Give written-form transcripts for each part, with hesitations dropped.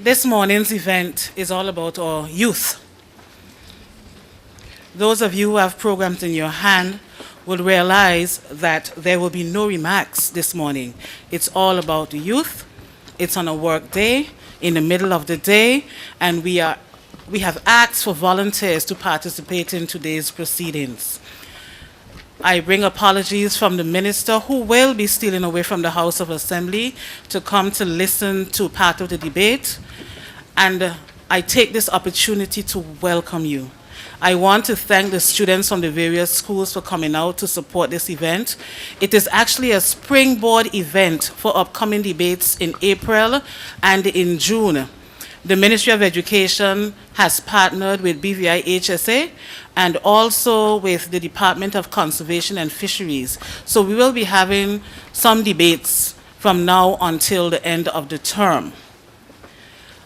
This morning's event is all about our youth. Those of you who have programs in your hand will realize that there will be no remarks this morning. It's all about the youth. It's on a work day, in the middle of the day, and we have asked for volunteers to participate in today's proceedings. I bring apologies from the minister who will be stealing away from the House of Assembly to come to listen to part of the debate. And I take this opportunity to welcome you. I want to thank the students from the various schools for coming out to support this event. It is actually a springboard event for upcoming debates in April and in June. The Ministry of Education has partnered with BVI HSA and also with the Department of Conservation and Fisheries. So we will be having some debates from now until the end of the term.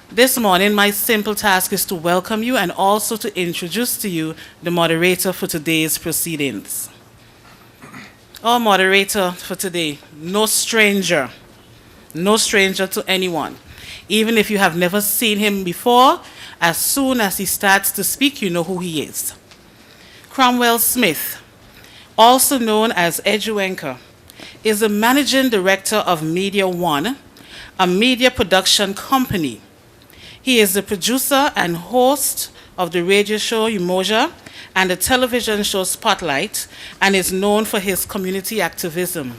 This morning, my simple task is to welcome you and also to introduce to you the moderator for today's proceedings. Our moderator for today, no stranger to anyone. Even if you have never seen him before, as soon as he starts to speak, you know who he is. Cromwell Smith, also known as Eduenka, is the managing director of Media One, a media production company. He is the producer and host of the radio show Umoja and the television show Spotlight, and is known for his community activism.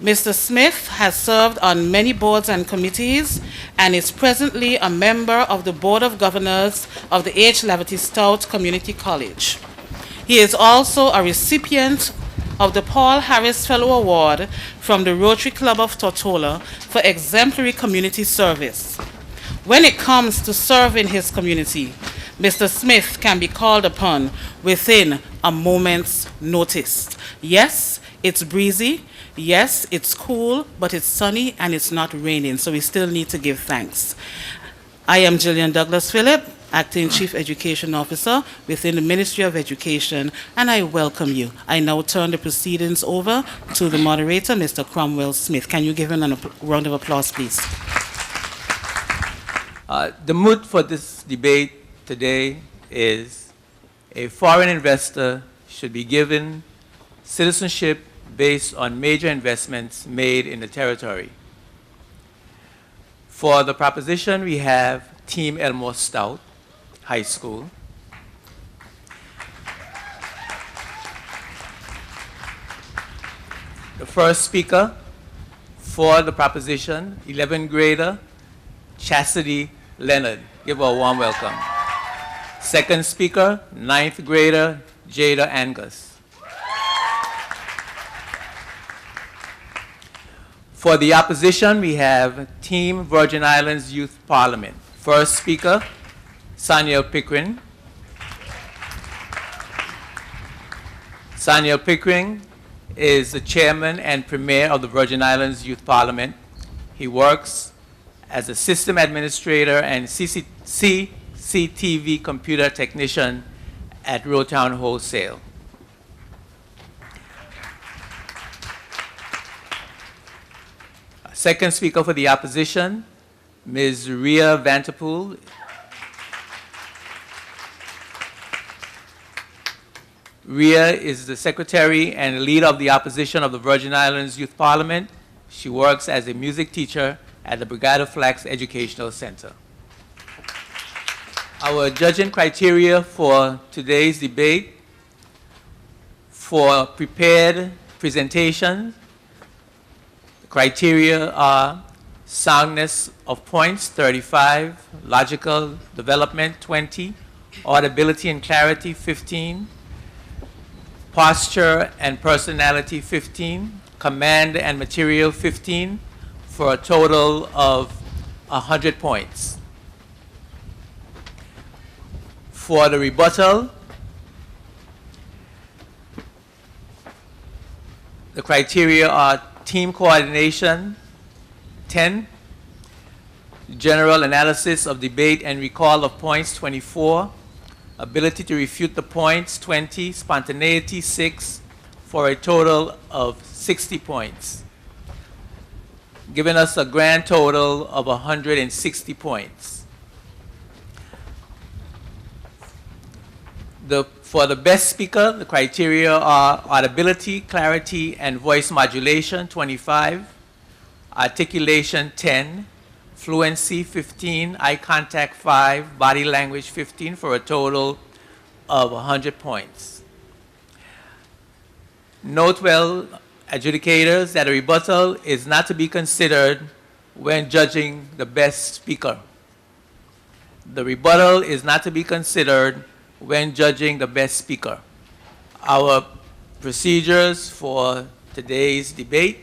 Mr. Smith has served on many boards and committees and is presently a member of the Board of Governors of the H. Laverty Stout Community College. He is also a recipient of the Paul Harris Fellow Award from the Rotary Club of Tortola for exemplary community service. When it comes to serving his community, Mr. Smith can be called upon within a moment's notice. Yes, it's breezy. Yes, it's cool, but it's sunny and it's not raining, so we still need to give thanks. I am Gillian Douglas Phillip, Acting Chief Education Officer within the Ministry of Education, and I welcome you. I now turn the proceedings over to the moderator, Mr. Cromwell Smith. Can you give him a round of applause, please? The mood for this debate today is a foreign investor should be given citizenship based on major investments made in the territory. For the proposition, we have Team Elmore Stout High School. The first speaker for the proposition, 11th grader Chastity Leonard. Give her a warm welcome. Second speaker, 9th grader Jada Angus. For the opposition, we have Team Virgin Islands Youth Parliament. First speaker, Saniel Pickering. Saniel Pickering is the chairman and premier of the Virgin Islands Youth Parliament. He works as a system administrator and CCTV computer technician at Rotown Wholesale. Second speaker for the opposition, Ms. Ria Vanterpool. Ria is the secretary and leader of the opposition of the Virgin Islands Youth Parliament. She works as a music teacher at the Brigada Flax Educational Center. Our judging criteria for today's debate: for prepared presentations, the criteria are soundness of points, 35, logical development, 20, audibility and clarity, 15, posture and personality, 15, command and material, 15, for a total of 100 points. For the rebuttal, the criteria are team coordination, 10, general analysis of debate and recall of points, 24, ability to refute the points, 20, spontaneity, 6, for a total of 60 points. giving us a grand total of 160 points. For the best speaker, the criteria are audibility, clarity, and voice modulation, 25, articulation, 10, fluency, 15, eye contact, 5, body language, 15, for a total of 100 points. Note well, adjudicators, that a rebuttal is not to be considered when judging the best speaker. The rebuttal is not to be considered when judging the best speaker. Our procedures for today's debate: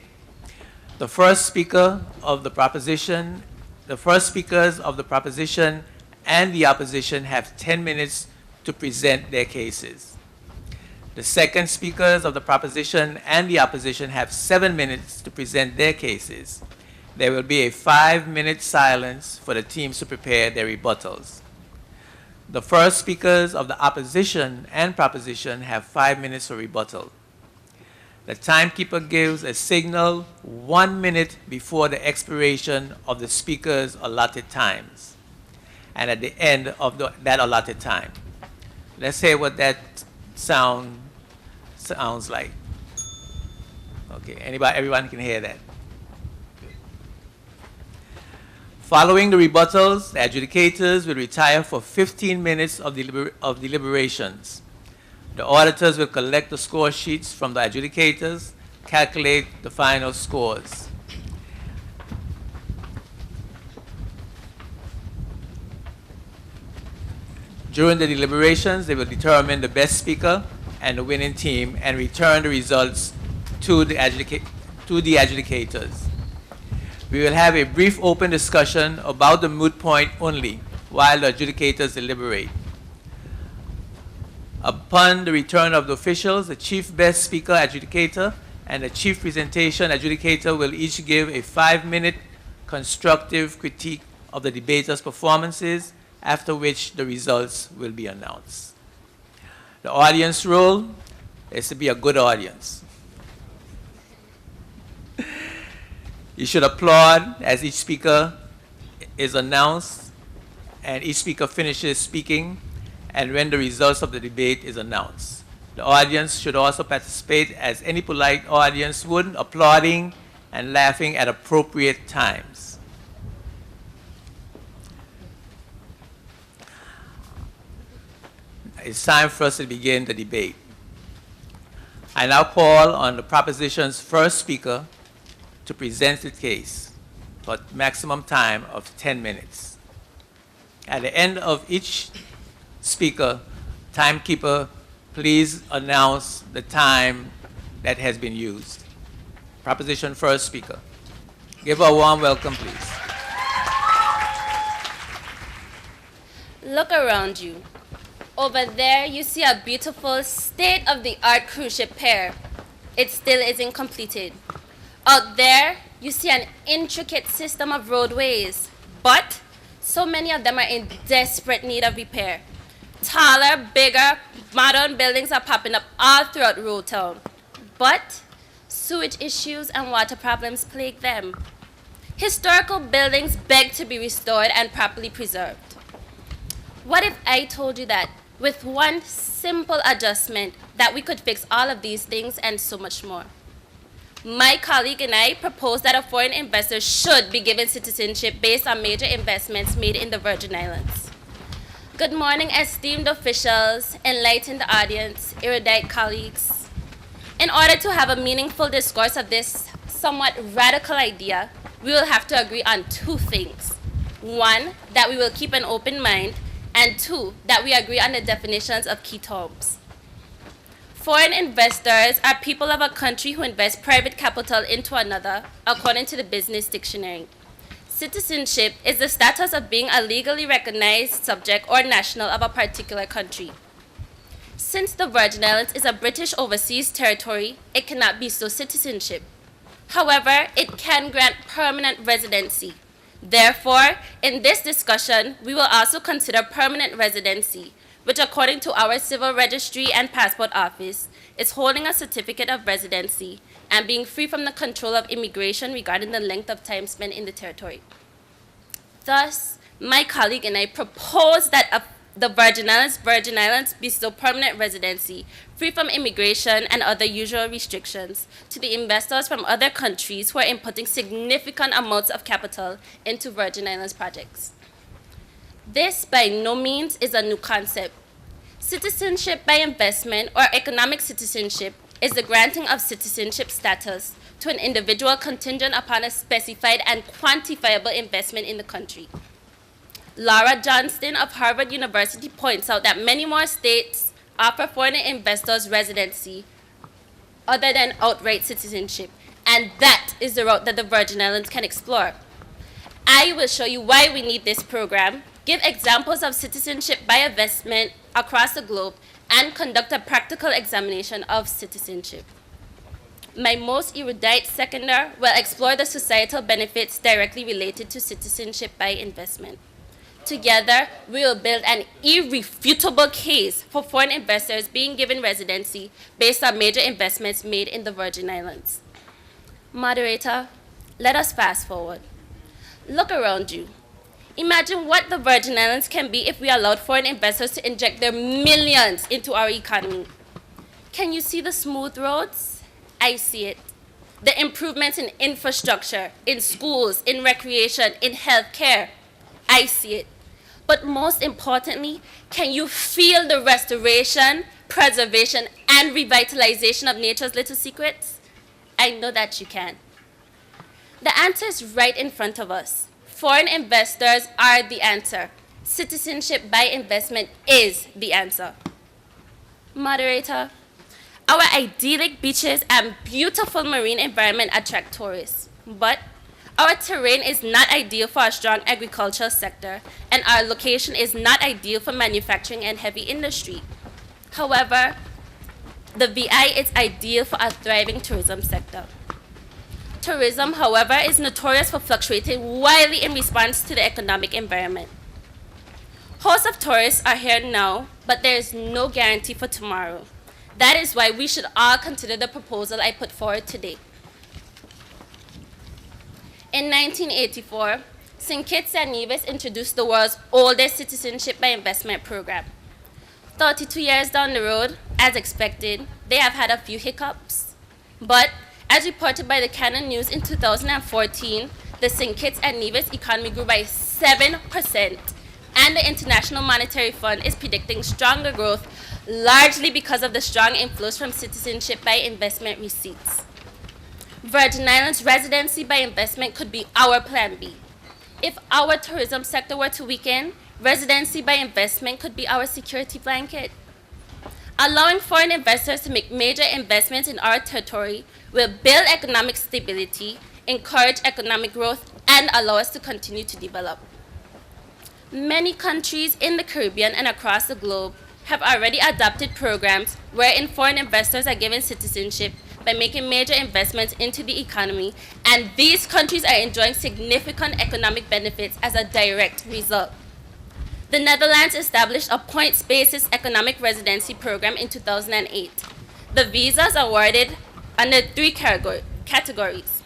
the first speaker of the proposition, the first speakers of the proposition and the opposition have 10 minutes to present their cases. The second speakers of the proposition and the opposition have 7 minutes to present their cases. There will be a 5-minute silence for the teams to prepare their rebuttals. The first speakers of the opposition and proposition have 5 minutes for rebuttal. The timekeeper gives a signal 1 minute before the expiration of the speaker's allotted times and at the end of that allotted time. Let's hear what that sounds like. Okay, everyone can hear that. Following the rebuttals, the adjudicators will retire for 15 minutes of deliberations. The auditors will collect the score sheets from the adjudicators, calculate the final scores. During the deliberations, they will determine the best speaker and the winning team and return the results to the adjudicators. We will have a brief open discussion about the moot point only while the adjudicators deliberate. Upon the return of the officials, the chief best speaker adjudicator and the chief presentation adjudicator will each give a 5-minute constructive critique of the debaters' performances, after which the results will be announced. The audience role is to be a good audience. You should applaud as each speaker is announced and each speaker finishes speaking and when the results of the debate is announced. The audience should also participate as any polite audience would, applauding and laughing at appropriate times. It's time for us to begin the debate. I now call on the proposition's first speaker to present the case for a maximum time of 10 minutes. At the end of each speaker, timekeeper, please announce the time that has been used. Proposition first speaker. Give her a warm welcome, please. Look around you. Over there, you see a beautiful state-of-the-art cruise ship pier. It still isn't completed. Out there, you see an intricate system of roadways, but so many of them are in desperate need of repair. Taller, bigger, modern buildings are popping up all throughout Road Town, but sewage issues and water problems plague them. Historical buildings beg to be restored and properly preserved. What if I told you that with one simple adjustment that we could fix all of these things and so much more? My colleague and I propose that a foreign investor should be given citizenship based on major investments made in the Virgin Islands. Good morning, esteemed officials, enlightened audience, erudite colleagues. In order to have a meaningful discourse of this somewhat radical idea, we will have to agree on two things. One, that we will keep an open mind, and two, that we agree on the definitions of key terms. Foreign investors are people of a country who invest private capital into another, according to the Business Dictionary. Citizenship is the status of being a legally recognized subject or national of a particular country. Since the Virgin Islands is a British overseas territory, it cannot bestow citizenship. However, it can grant permanent residency. Therefore, in this discussion, we will also consider permanent residency, which according to our Civil Registry and Passport Office, is holding a certificate of residency and being free from the control of immigration regarding the length of time spent in the territory. Thus, my colleague and I propose that the Virgin Islands bestow permanent residency, free from immigration and other usual restrictions, to the investors from other countries who are inputting significant amounts of capital into Virgin Islands projects. This, by no means, is a new concept. Citizenship by investment, or economic citizenship, is the granting of citizenship status to an individual contingent upon a specified and quantifiable investment in the country. Laura Johnston of Harvard University points out that many more states offer foreign investors residency other than outright citizenship, and that is the route that the Virgin Islands can explore. I will show you why we need this program, give examples of citizenship by investment across the globe, and conduct a practical examination of citizenship. My most erudite seconder will explore the societal benefits directly related to citizenship by investment. Together, we will build an irrefutable case for foreign investors being given residency based on major investments made in the Virgin Islands. Moderator, let us fast forward. Look around you. Imagine what the Virgin Islands can be if we allowed foreign investors to inject their millions into our economy. Can you see the smooth roads? I see it. The improvements in infrastructure, in schools, in recreation, in healthcare. I see it. But most importantly, can you feel the restoration, preservation, and revitalization of nature's little secrets? I know that you can. The answer is right in front of us. Foreign investors are the answer. Citizenship by investment is the answer. Moderator, our idyllic beaches and beautiful marine environment attract tourists, but our terrain is not ideal for a strong agricultural sector, and our location is not ideal for manufacturing and heavy industry. However, the VI is ideal for a thriving tourism sector. Tourism, however, is notorious for fluctuating wildly in response to the economic environment. Hosts of tourists are here now, but there is no guarantee for tomorrow. That is why we should all consider the proposal I put forward today. In 1984, St. Kitts and Nevis introduced the world's oldest citizenship by investment program. 32 years down the road, as expected, they have had a few hiccups. But as reported by the Canon News in 2014, the St. Kitts and Nevis economy grew by 7%, and the International Monetary Fund is predicting stronger growth, largely because of the strong inflows from citizenship by investment receipts. Virgin Islands residency by investment could be our plan B. If our tourism sector were to weaken, residency by investment could be our security blanket. Allowing foreign investors to make major investments in our territory will build economic stability, encourage economic growth, and allow us to continue to develop. Many countries in the Caribbean and across the globe have already adopted programs wherein foreign investors are given citizenship by making major investments into the economy, and these countries are enjoying significant economic benefits as a direct result. The Netherlands established a points-basis economic residency program in 2008. The visas are awarded under 3 categories: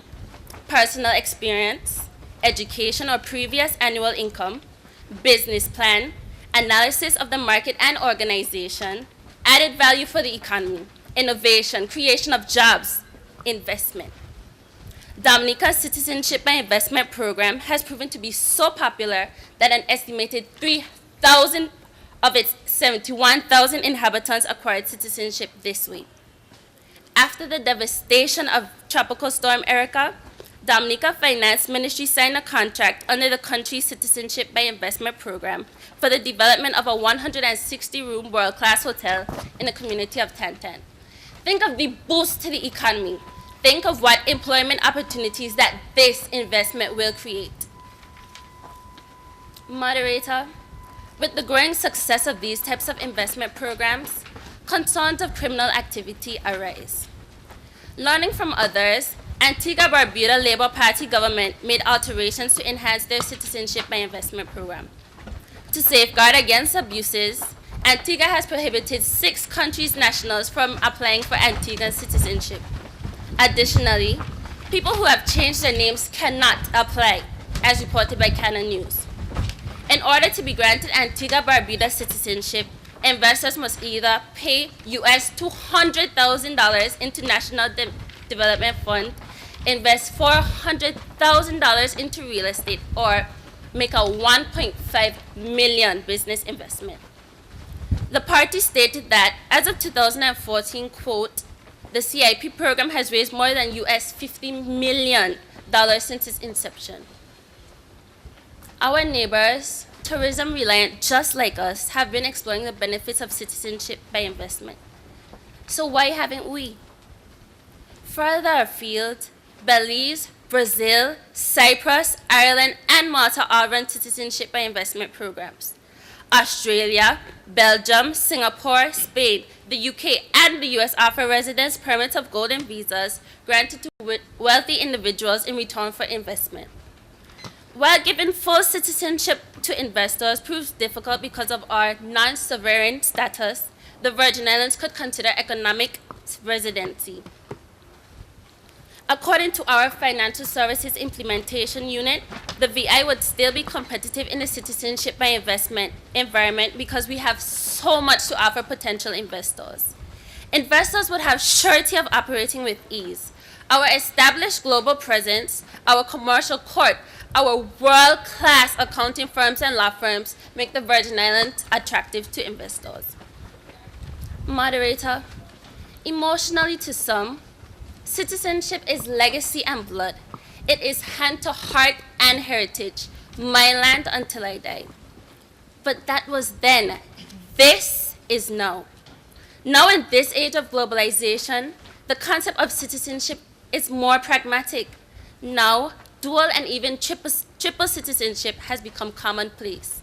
personal experience, education or previous annual income, business plan, analysis of the market and organization, added value for the economy, innovation, creation of jobs, investment. Dominica's Citizenship by Investment program has proven to be so popular that an estimated 3,000 of its 71,000 inhabitants acquired citizenship this week. After the devastation of Tropical Storm Erica, Dominica Finance Ministry signed a contract under the country's Citizenship by Investment program for the development of a 160-room world-class hotel in the community of Tantan. Think of the boost to the economy. Think of what employment opportunities that this investment will create. Moderator, with the growing success of these types of investment programs, concerns of criminal activity arise. Learning from others, Antigua-Barbuda Labour Party government made alterations to enhance their Citizenship by Investment program. To safeguard against abuses, Antigua has prohibited 6 countries' nationals from applying for Antiguan citizenship. Additionally, people who have changed their names cannot apply, as reported by Canon News. In order to be granted Antigua Barbuda citizenship, investors must either pay US $200,000 into National Development Fund, invest $400,000 into real estate, or make a $1.5 million business investment. The party stated that as of 2014, quote, the CIP program has raised more than US $50 million since its inception. Our neighbors, tourism reliant just like us, have been exploring the benefits of citizenship by investment. So why haven't we? Further afield, Belize, Brazil, Cyprus, Ireland, and Malta all run citizenship by investment programs. Australia, Belgium, Singapore, Spain, the UK, and the US offer residence permits of golden visas granted to wealthy individuals in return for investment. While giving full citizenship to investors proves difficult because of our non-sovereign status, the Virgin Islands could consider economic residency. According to our Financial Services Implementation Unit, the VI would still be competitive in the citizenship by investment environment because we have so much to offer potential investors. Investors would have surety of operating with ease. Our established global presence, our commercial court, our world-class accounting firms and law firms make the Virgin Islands attractive to investors. Moderator, emotionally to some, citizenship is legacy and blood. It is hand to heart and heritage, my land until I die. But that was then. This is now. Now in this age of globalization, the concept of citizenship is more pragmatic. Now, dual and even triple citizenship has become commonplace.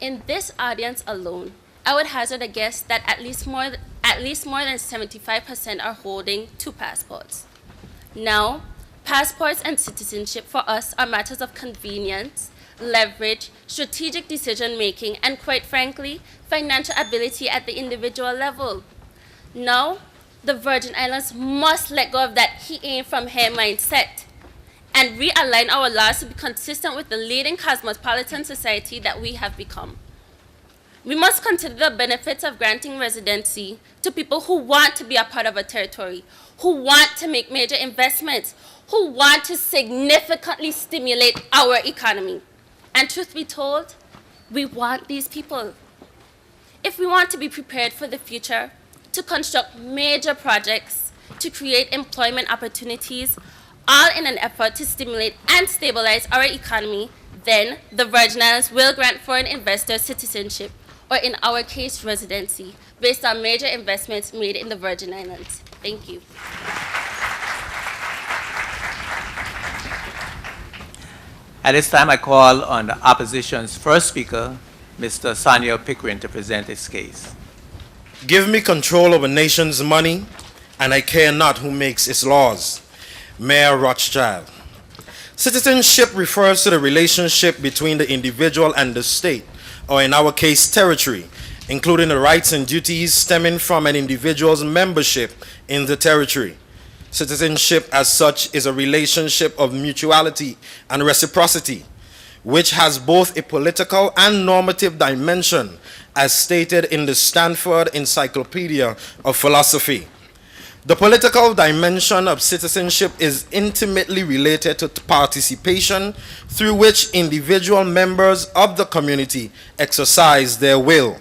In this audience alone, I would hazard a guess that at least more than 75% are holding 2 passports. Now, passports and citizenship for us are matters of convenience, leverage, strategic decision-making, and quite frankly, financial ability at the individual level. Now, the Virgin Islands must let go of that he ain't from here mindset and realign our laws to be consistent with the leading cosmopolitan society that we have become. We must consider the benefits of granting residency to people who want to be a part of a territory, who want to make major investments, who want to significantly stimulate our economy. And truth be told, we want these people. If we want to be prepared for the future, to construct major projects, to create employment opportunities, all in an effort to stimulate and stabilize our economy, then the Virgin Islands will grant foreign investors citizenship, or in our case, residency, based on major investments made in the Virgin Islands. Thank you. At this time, I call on the opposition's first speaker, Mr. Samuel Pickering, to present his case. Give me control over nation's money, and I care not who makes its laws. Mayor Rothschild. Citizenship refers to the relationship between the individual and the state, or in our case, territory, including the rights and duties stemming from an individual's membership in the territory. Citizenship as such is a relationship of mutuality and reciprocity, which has both a political and normative dimension, as stated in the Stanford Encyclopedia of Philosophy. The political dimension of citizenship is intimately related to participation, through which individual members of the community exercise their will.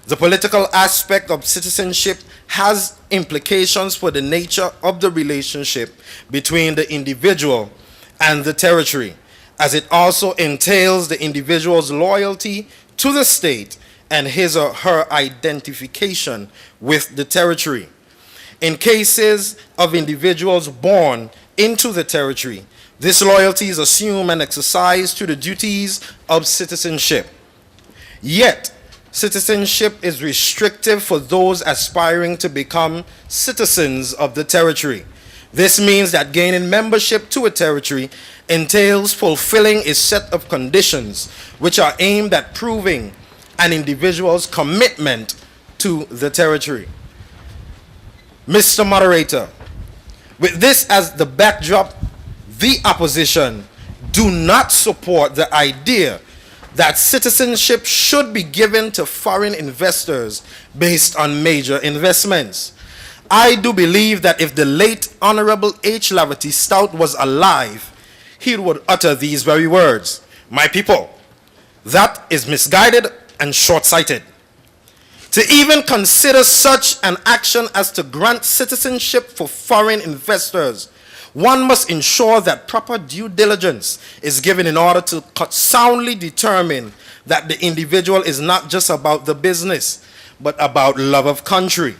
The political aspect of citizenship has implications for the nature of the relationship between the individual and the territory, as it also entails the individual's loyalty to the state and his or her identification with the territory. In cases of individuals born into the territory, this loyalty is assumed and exercised to the duties of citizenship. Yet, citizenship is restrictive for those aspiring to become citizens of the territory. This means that gaining membership to a territory entails fulfilling a set of conditions which are aimed at proving an individual's commitment to the territory. Mr. Moderator, with this as the backdrop, the opposition do not support the idea that citizenship should be given to foreign investors based on major investments. I do believe that if the late Honorable H. Lavity Stout was alive, he would utter these very words: "My people, that is misguided and short-sighted. To even consider such an action as to grant citizenship for foreign investors, one must ensure that proper due diligence is given in order to soundly determine that the individual is not just about the business, but about love of country.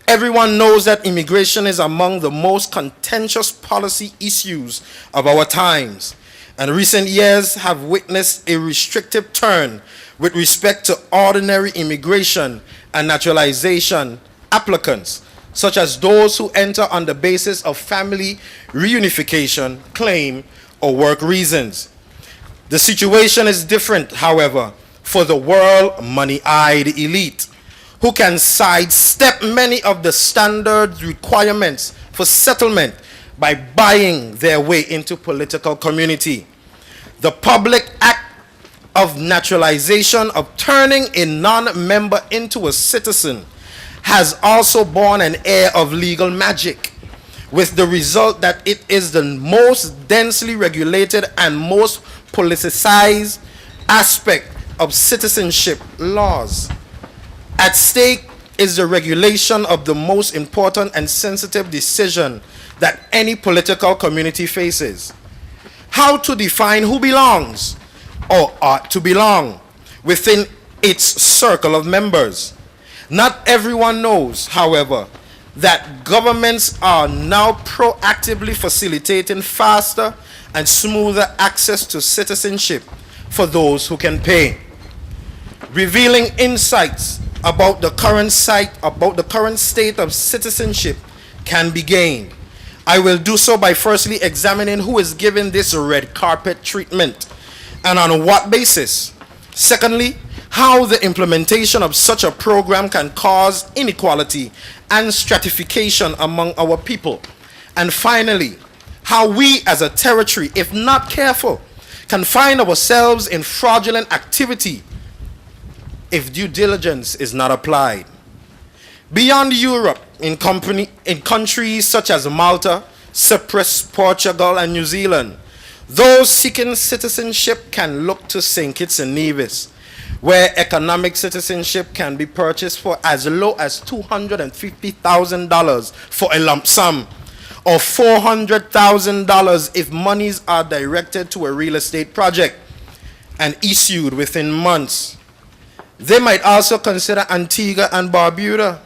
Everyone knows that immigration is among the most contentious policy issues of our times, and recent years have witnessed a restrictive turn with respect to ordinary immigration and naturalization applicants, such as those who enter on the basis of family reunification, claim, or work reasons. The situation is different, however, for the world money-eyed elite, who can sidestep many of the standard requirements for settlement by buying their way into political community. The public act of naturalization, of turning a non-member into a citizen, has also borne an air of legal magic, with the result that it is the most densely regulated and most politicized aspect of citizenship laws. At stake is the regulation of the most important and sensitive decision that any political community faces: how to define who belongs or ought to belong within its circle of members. Not everyone knows, however, that governments are now proactively facilitating faster and smoother access to citizenship for those who can pay. Revealing insights about the current state of citizenship can be gained. I will do so by firstly examining who is given this red carpet treatment and on what basis. Secondly, how the implementation of such a program can cause inequality and stratification among our people. And finally, how we as a territory, if not careful, can find ourselves in fraudulent activity if due diligence is not applied. Beyond Europe, in countries such as Malta, Cyprus, Portugal, and New Zealand, those seeking citizenship can look to St. Kitts and Nevis, where economic citizenship can be purchased for as low as $250,000 for a lump sum, or $400,000 if monies are directed to a real estate project and issued within months. They might also consider Antigua and Barbuda,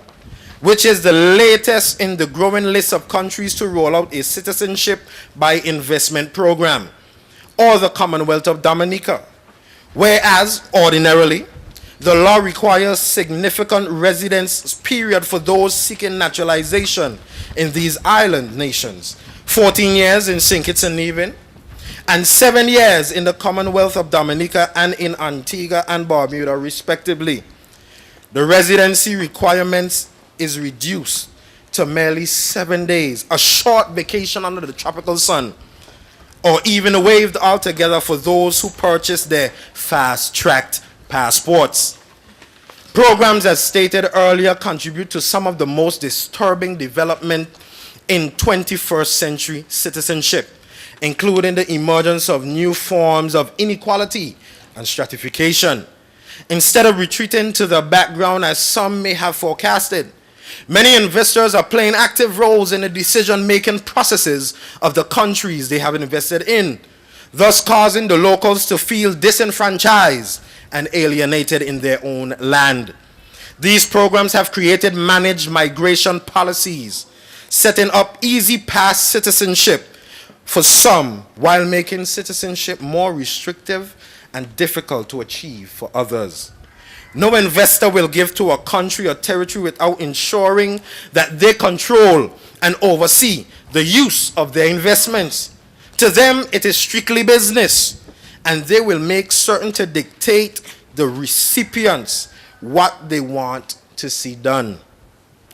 which is the latest in the growing list of countries to roll out a citizenship by investment program, or the Commonwealth of Dominica, whereas ordinarily the law requires significant residence period for those seeking naturalization in these island nations: 14 years in St. Kitts and Nevis and 7 years in the Commonwealth of Dominica and in Antigua and Barbuda, respectively. The residency requirements is reduced to merely 7 days, a short vacation under the tropical sun, or even waived altogether for those who purchase their fast-tracked passports. Programs, as stated earlier, contribute to some of the most disturbing development in 21st century citizenship, including the emergence of new forms of inequality and stratification. Instead of retreating to the background as some may have forecasted, many investors are playing active roles in the decision-making processes of the countries they have invested in, thus causing the locals to feel disenfranchised and alienated in their own land. These programs have created managed migration policies, setting up easy pass citizenship for some, while making citizenship more restrictive and difficult to achieve for others. No investor will give to a country or territory without ensuring that they control and oversee the use of their investments. To them, it is strictly business, and they will make certain to dictate the recipients what they want to see done.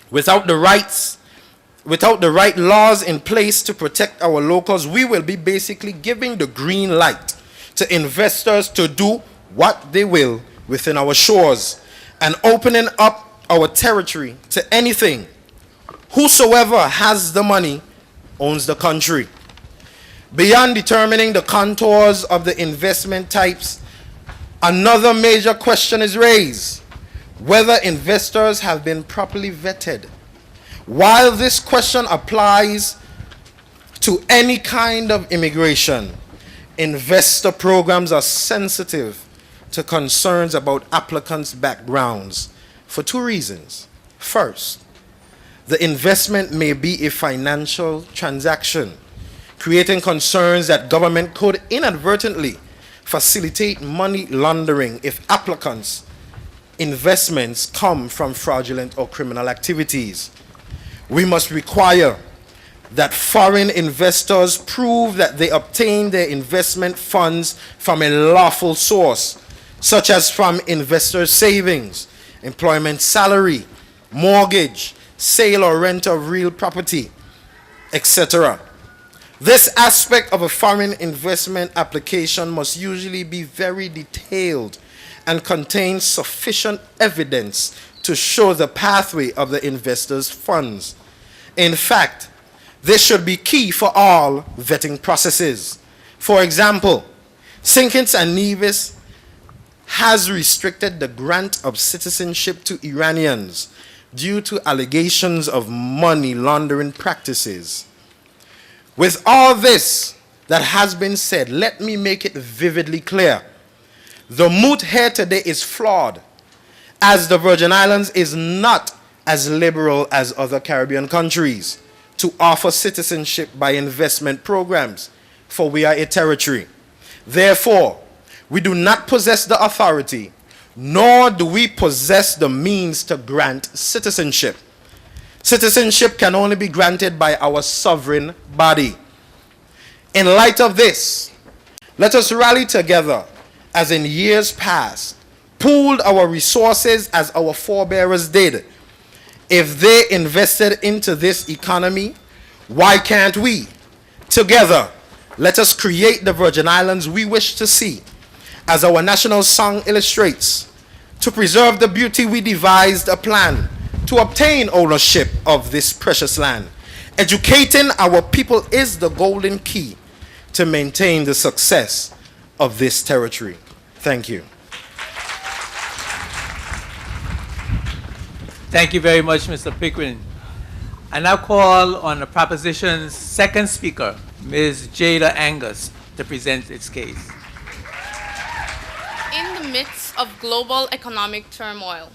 Without the right laws in place to protect our locals, we will be basically giving the green light to investors to do what they will within our shores and opening up our territory to anything. Whosoever has the money owns the country. Beyond determining the contours of the investment types, another major question is raised: whether investors have been properly vetted. While this question applies to any kind of immigration, investor programs are sensitive to concerns about applicants' backgrounds for two reasons. First, the investment may be a financial transaction, creating concerns that government could inadvertently facilitate money laundering if applicants' investments come from fraudulent or criminal activities. We must require that foreign investors prove that they obtain their investment funds from a lawful source, such as from investors' savings, employment salary, mortgage, sale or rent of real property, etc. This aspect of a foreign investment application must usually be very detailed and contain sufficient evidence to show the pathway of the investor's funds. In fact, this should be key for all vetting processes. For example, Sinkins and Nevis has restricted the grant of citizenship to Iranians due to allegations of money laundering practices. With all this that has been said, let me make it vividly clear. The mood here today is flawed, as the Virgin Islands is not as liberal as other Caribbean countries to offer citizenship by investment programs, for we are a territory. Therefore, we do not possess the authority, nor do we possess the means to grant citizenship. Citizenship can only be granted by our sovereign body. In light of this, let us rally together as in years past, pooled our resources as our forebears did. If they invested into this economy, why can't we? Together, let us create the Virgin Islands we wish to see. As our national song illustrates, to preserve the beauty we devised a plan to obtain ownership of this precious land. Educating our people is the golden key to maintain the success of this territory. Thank you. Thank you very much, Mr. Pickering. I now call on the proposition's second speaker, Ms. Jada Angus, to present its case. In the midst of global economic turmoil,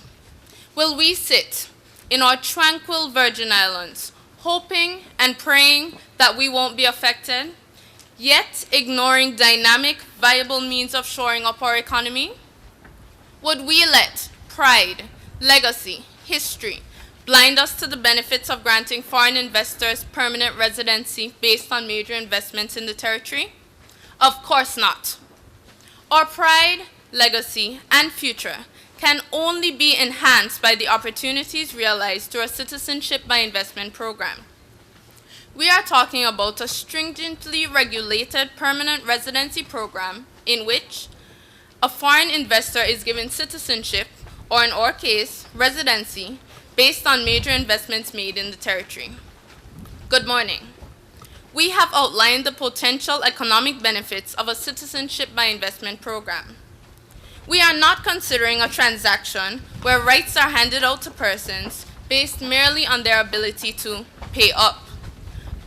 will we sit in our tranquil Virgin Islands, hoping and praying that we won't be affected, yet ignoring dynamic, viable means of shoring up our economy? Would we let pride, legacy, history blind us to the benefits of granting foreign investors permanent residency based on major investments in the territory? Of course not. Our pride, legacy, and future can only be enhanced by the opportunities realized through a citizenship by investment program. We are talking about a stringently regulated permanent residency program in which a foreign investor is given citizenship, or in our case, residency, based on major investments made in the territory. Good morning. We have outlined the potential economic benefits of a citizenship by investment program. We are not considering a transaction where rights are handed out to persons based merely on their ability to pay up,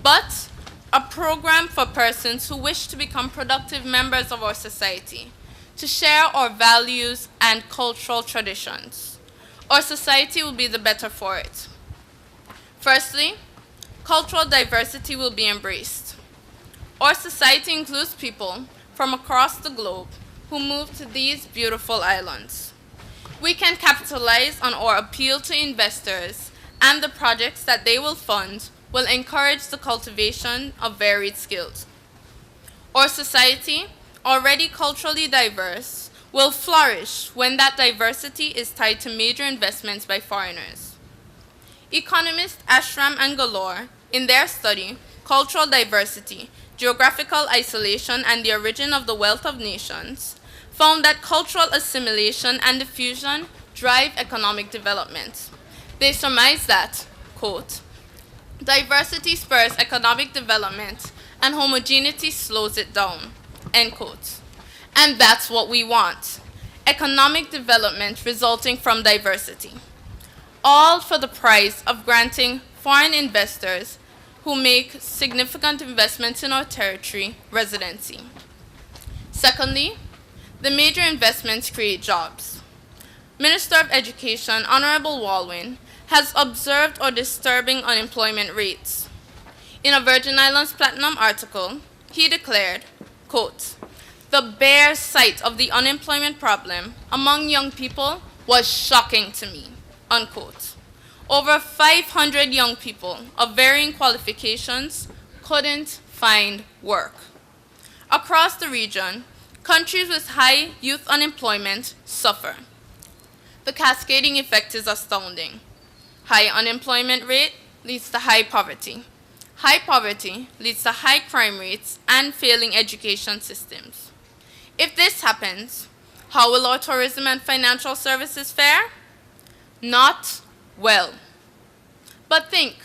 but a program for persons who wish to become productive members of our society, to share our values and cultural traditions. Our society will be the better for it. Firstly, cultural diversity will be embraced. Our society includes people from across the globe who move to these beautiful islands. We can capitalize on our appeal to investors, and the projects that they will fund will encourage the cultivation of varied skills. Our society, already culturally diverse, will flourish when that diversity is tied to major investments by foreigners. Economists Ashram and Galore, in their study, Cultural Diversity, Geographical Isolation and the Origin of the Wealth of Nations, found that cultural assimilation and diffusion drive economic development. They surmise that, quote, diversity spurs economic development and homogeneity slows it down, end quote. And that's what we want, economic development resulting from diversity, all for the price of granting foreign investors who make significant investments in our territory residency. Secondly, the major investments create jobs. Minister of Education, Honorable Walwyn, has observed our disturbing unemployment rates. In a Virgin Islands Platinum article, he declared, quote, the bare sight of the unemployment problem among young people was shocking to me, unquote. Over 500 young people of varying qualifications couldn't find work. Across the region, countries with high youth unemployment suffer. The cascading effect is astounding. High unemployment rate leads to high poverty. High poverty leads to high crime rates and failing education systems. If this happens, how will our tourism and financial services fare? Not well. But think,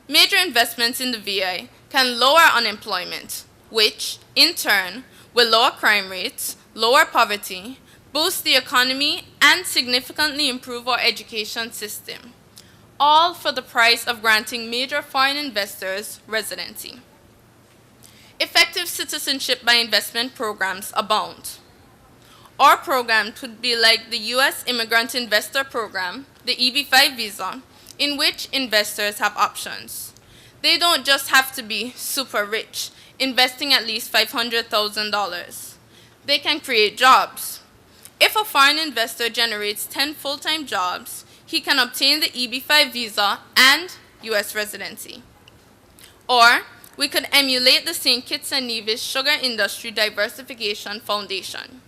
major investments in the VI can lower unemployment, which, in turn, will lower crime rates, lower poverty, boost the economy, and significantly improve our education system, all for the price of granting major foreign investors residency. Effective citizenship by investment programs abound. Our program could be like the U.S. Immigrant Investor Program, the EB-5 visa, in which investors have options. They don't just have to be super rich, investing at least $500,000. They can create jobs. If a foreign investor generates 10 full-time jobs, he can obtain the EB-5 visa and U.S. residency. Or we could emulate the St. Kitts and Nevis Sugar Industry Diversification Foundation.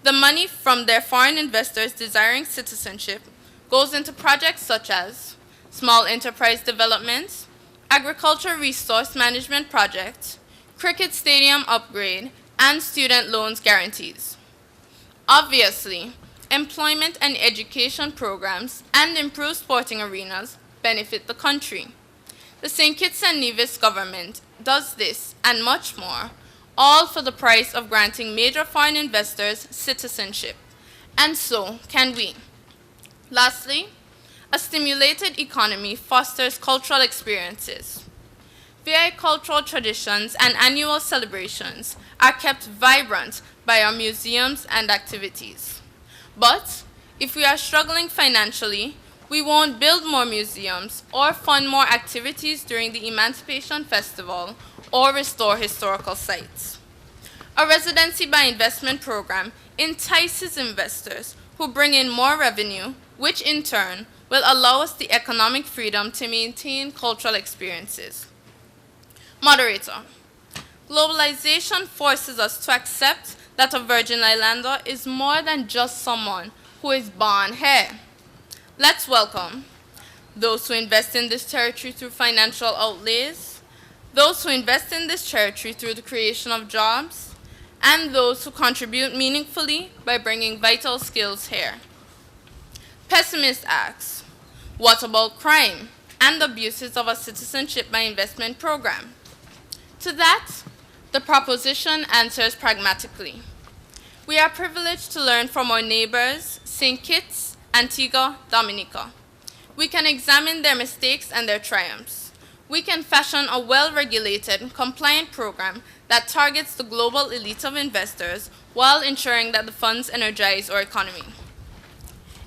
The money from their foreign investors desiring citizenship goes into projects such as small enterprise development, agriculture resource management project, cricket stadium upgrade, and student loans guarantees. Obviously, employment and education programs and improved sporting arenas benefit the country. The St. Kitts and Nevis government does this and much more, all for the price of granting major foreign investors citizenship. And so can we. Lastly, a stimulated economy fosters cultural experiences. VI cultural traditions and annual celebrations are kept vibrant by our museums and activities. But if we are struggling financially, we won't build more museums or fund more activities during the Emancipation Festival or restore historical sites. A residency by investment program entices investors who bring in more revenue, which in turn will allow us the economic freedom to maintain cultural experiences. Moderator, globalization forces us to accept that a Virgin Islander is more than just someone who is born here. Let's welcome those who invest in this territory through financial outlays, those who invest in this territory through the creation of jobs, and those who contribute meaningfully by bringing vital skills here. Pessimist asks, what about crime and abuses of a citizenship by investment program? To that, the proposition answers pragmatically. We are privileged to learn from our neighbors, St. Kitts, Antigua, Dominica. We can examine their mistakes and their triumphs. We can fashion a well-regulated, compliant program that targets the global elite of investors while ensuring that the funds energize our economy.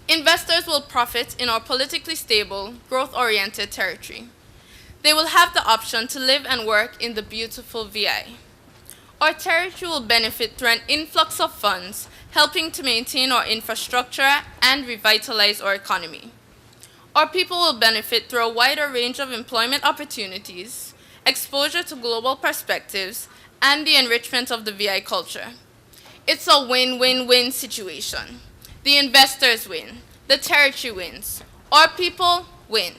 Investors will profit in our politically stable, growth-oriented territory. They will have the option to live and work in the beautiful VI. Our territory will benefit through an influx of funds, helping to maintain our infrastructure and revitalize our economy. Our people will benefit through a wider range of employment opportunities, exposure to global perspectives, and the enrichment of the VI culture. It's a win-win-win situation. The investors win, the territory wins, our people win.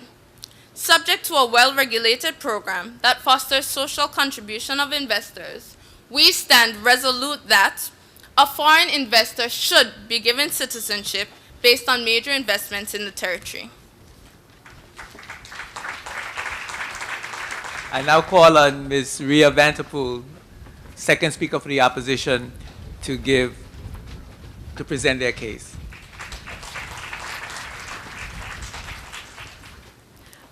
Subject to a well-regulated program that fosters social contribution of investors, we stand resolute that a foreign investor should be given citizenship based on major investments in the territory. I now call on Ms. Ria Vanterpool, second speaker for the opposition, to present their case.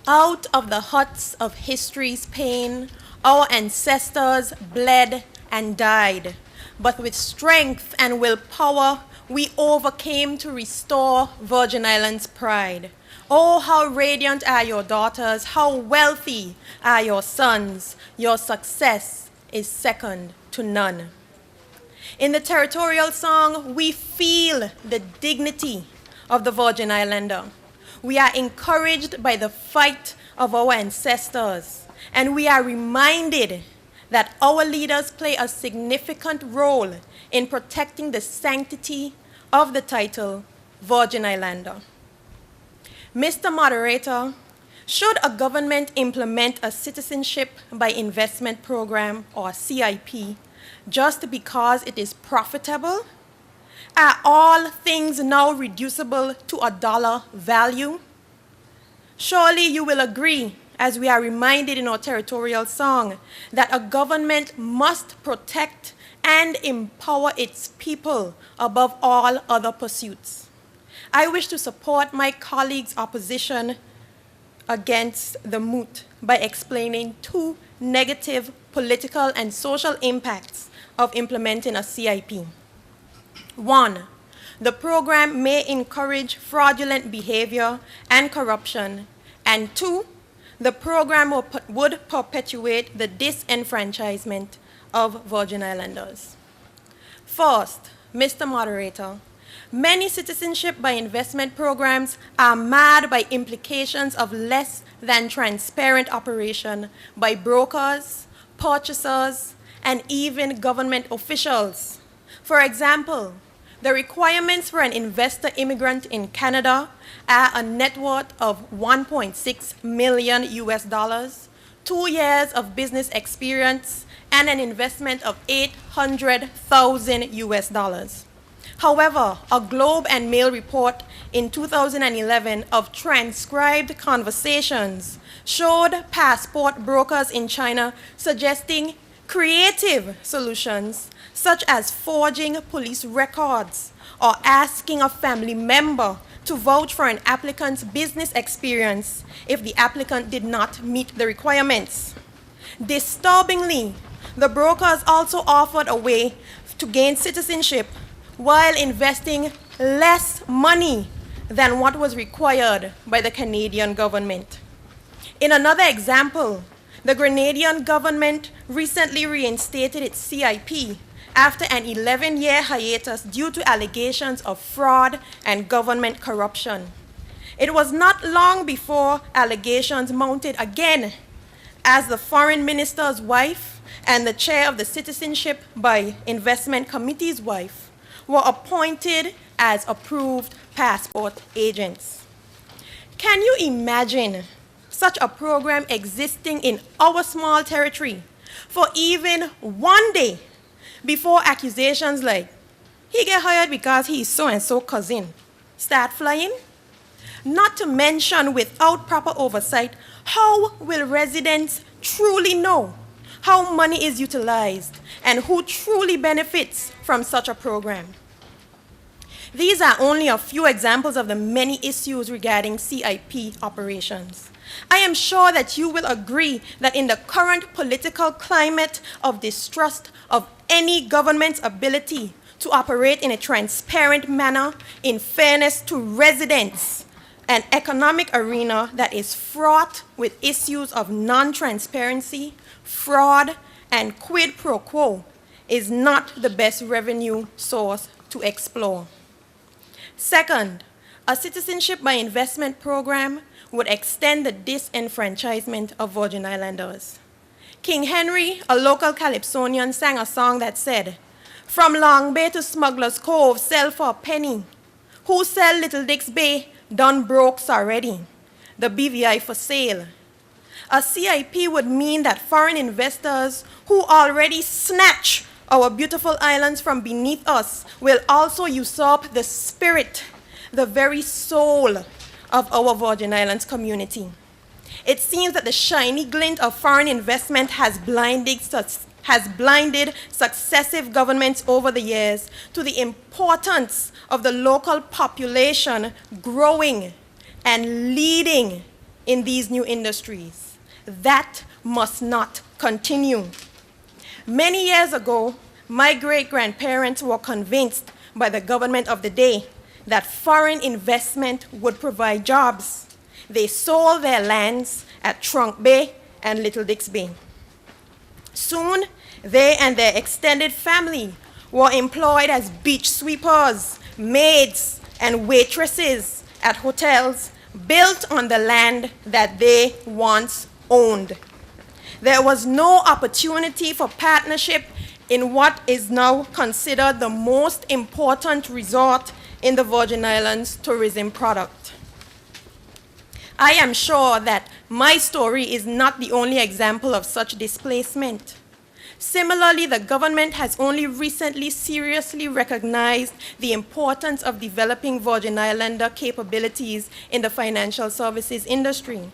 Out of the huts of history's pain, our ancestors bled and died. But with strength and willpower, we overcame to restore Virgin Islands' pride. Oh, how radiant are your daughters, how wealthy are your sons. Your success is second to none. In the territorial song, we feel the dignity of the Virgin Islander. We are encouraged by the fight of our ancestors, and we are reminded that our leaders play a significant role in protecting the sanctity of the title Virgin Islander. Mr. Moderator, should a government implement a citizenship by investment program or CIP just because it is profitable? Are all things now reducible to a dollar value? Surely you will agree, as we are reminded in our territorial song, that a government must protect and empower its people above all other pursuits. I wish to support my colleagues' opposition against the moot by explaining two negative political and social impacts of implementing a CIP. One, the program may encourage fraudulent behavior and corruption. And two, the program would perpetuate the disenfranchisement of Virgin Islanders. First, Mr. Moderator, many citizenship by investment programs are marred by implications of less than transparent operation by brokers, purchasers, and even government officials. For example, the requirements for an investor immigrant in Canada are a net worth of $1.6 million US, 2 years of business experience, and an investment of $800,000 US. However, a Globe and Mail report in 2011 of transcribed conversations showed passport brokers in China suggesting creative solutions such as forging police records or asking a family member to vouch for an applicant's business experience if the applicant did not meet the requirements. Disturbingly, the brokers also offered a way to gain citizenship while investing less money than what was required by the Canadian government. In another example, the Grenadian government recently reinstated its CIP after an 11-year hiatus due to allegations of fraud and government corruption. It was not long before allegations mounted again as the foreign minister's wife and the chair of the Citizenship by Investment Committee's wife were appointed as approved passport agents. Can you imagine such a program existing in our small territory for even one day before accusations like, he get hired because he is so-and-so cousin, start flying? Not to mention, without proper oversight, how will residents truly know how money is utilized and who truly benefits from such a program? These are only a few examples of the many issues regarding CIP operations. I am sure that you will agree that in the current political climate of distrust of any government's ability to operate in a transparent manner in fairness to residents, an economic arena that is fraught with issues of non-transparency, fraud, and quid pro quo is not the best revenue source to explore. Second, a citizenship by investment program would extend the disenfranchisement of Virgin Islanders. King Henry, a local Calypsonian, sang a song that said, From Long Bay to Smuggler's Cove, sell for a penny. Who sell Little Dix Bay? Done brokes already. The BVI for sale. A CIP would mean that foreign investors who already snatch our beautiful islands from beneath us will also usurp the spirit, the very soul of our Virgin Islands community. It seems that the shiny glint of foreign investment has blinded successive governments over the years to the importance of the local population growing and leading in these new industries. That must not continue. Many years ago, my great-grandparents were convinced by the government of the day that foreign investment would provide jobs. They sold their lands at Trunk Bay and Little Dix Bay. Soon, they and their extended family were employed as beach sweepers, maids, and waitresses at hotels built on the land that they once owned. There was no opportunity for partnership in what is now considered the most important resort in the Virgin Islands tourism product. I am sure that my story is not the only example of such displacement. Similarly, the government has only recently seriously recognized the importance of developing Virgin Islander capabilities in the financial services industry.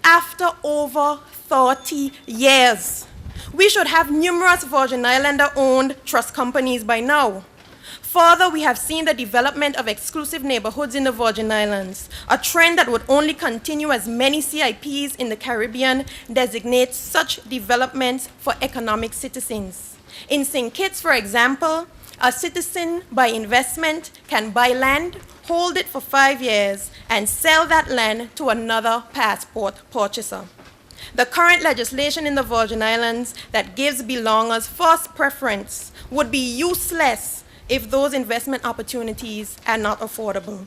After over 30 years, we should have numerous Virgin Islander-owned trust companies by now. Further, we have seen the development of exclusive neighborhoods in the Virgin Islands, a trend that would only continue as many CIPs in the Caribbean designate such developments for economic citizens. In St. Kitts, for example, a citizen by investment can buy land, hold it for 5 years, and sell that land to another passport purchaser. The current legislation in the Virgin Islands that gives belongers first preference would be useless if those investment opportunities are not affordable.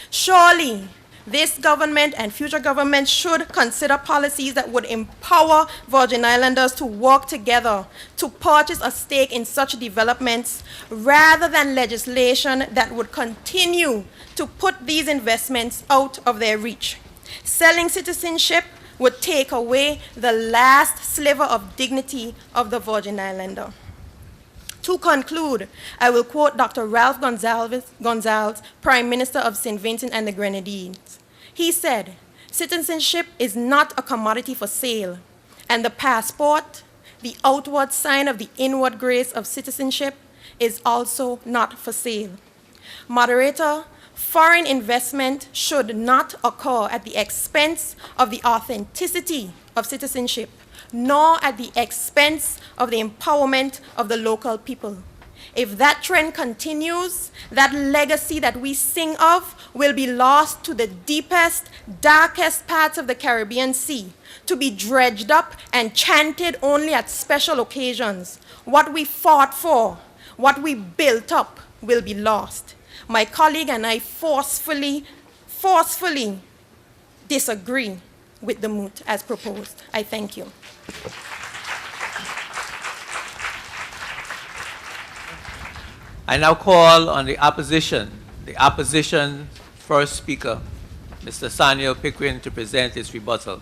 Surely, this government and future governments should consider policies that would empower Virgin Islanders to work together to purchase a stake in such developments, rather than legislation that would continue to put these investments out of their reach. Selling citizenship would take away the last sliver of dignity of the Virgin Islander. To conclude, I will quote Dr. Ralph Gonzalez, Prime Minister of St. Vincent and the Grenadines. He said, "Citizenship is not a commodity for sale, and the passport, the outward sign of the inward grace of citizenship, is also not for sale." Moderator, foreign investment should not occur at the expense of the authenticity of citizenship, nor at the expense of the empowerment of the local people. If that trend continues, that legacy that we sing of will be lost to the deepest, darkest parts of the Caribbean Sea, to be dredged up and chanted only at special occasions. What we fought for, what we built up, will be lost. My colleague and I forcefully disagree with the moot as proposed. I thank you. I now call on the opposition first speaker, Mr. Samuel Pickering, to present his rebuttal.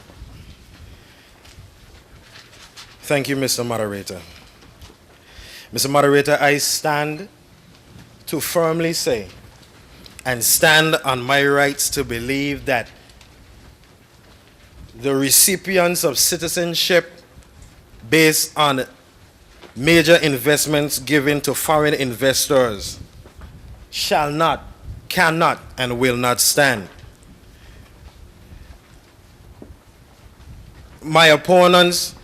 Thank you, Mr. Moderator. Mr. Moderator, I stand to firmly say and stand on my rights to believe that the recipients of citizenship based on major investments given to foreign investors shall not, cannot, and will not stand. My opponents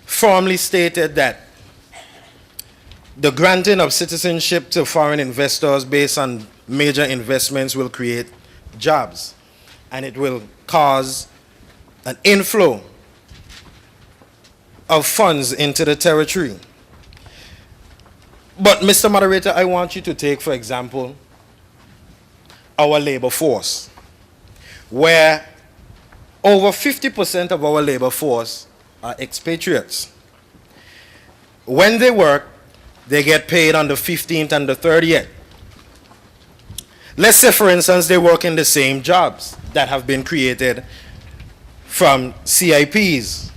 firmly stated that the granting of citizenship to foreign investors based on major investments will create jobs, and it will cause an inflow of funds into the territory. But, Mr. Moderator, I want you to take, for example, our labor force, where over 50% of our labor force are expatriates. When they work, they get paid on the 15th and the 30th. Let's say, for instance, they work in the same jobs that have been created from CIPs.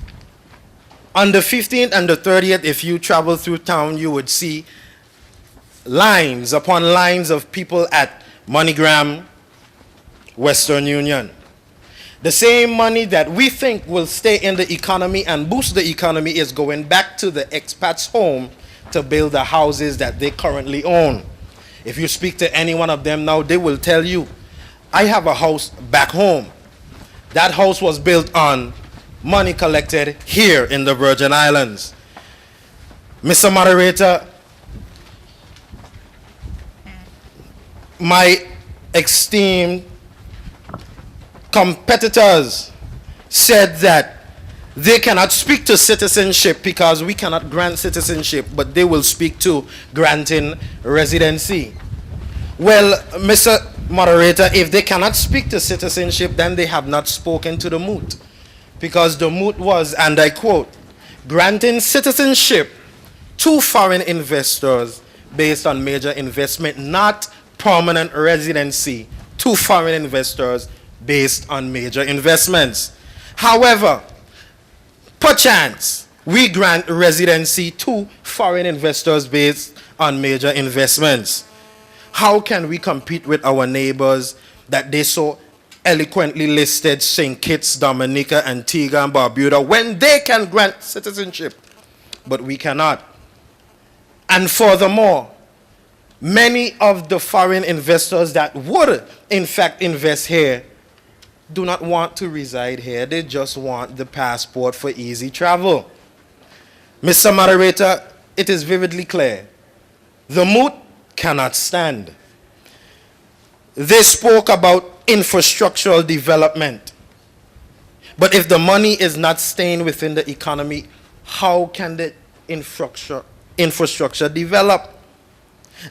On the 15th and the 30th, if you travel through town, you would see lines upon lines of people at MoneyGram, Western Union. The same money that we think will stay in the economy and boost the economy is going back to the expats' home to build the houses that they currently own. If you speak to any one of them now, they will tell you, I have a house back home. That house was built on money collected here in the Virgin Islands. Mr. Moderator, my esteemed competitors said that they cannot speak to citizenship because we cannot grant citizenship, but they will speak to granting residency. Well, Mr. Moderator, if they cannot speak to citizenship, then they have not spoken to the moot. Because the moot was, and I quote, granting citizenship to foreign investors based on major investment, not permanent residency to foreign investors based on major investments. However, perchance, we grant residency to foreign investors based on major investments. How can we compete with our neighbors that they so eloquently listed, St. Kitts, Dominica, Antigua, and Barbuda, when they can grant citizenship, but we cannot? And furthermore, many of the foreign investors that would, in fact, invest here do not want to reside here. They just want the passport for easy travel. Mr. Moderator, it is vividly clear. The moot cannot stand. They spoke about infrastructural development. But if the money is not staying within the economy, how can the infrastructure develop?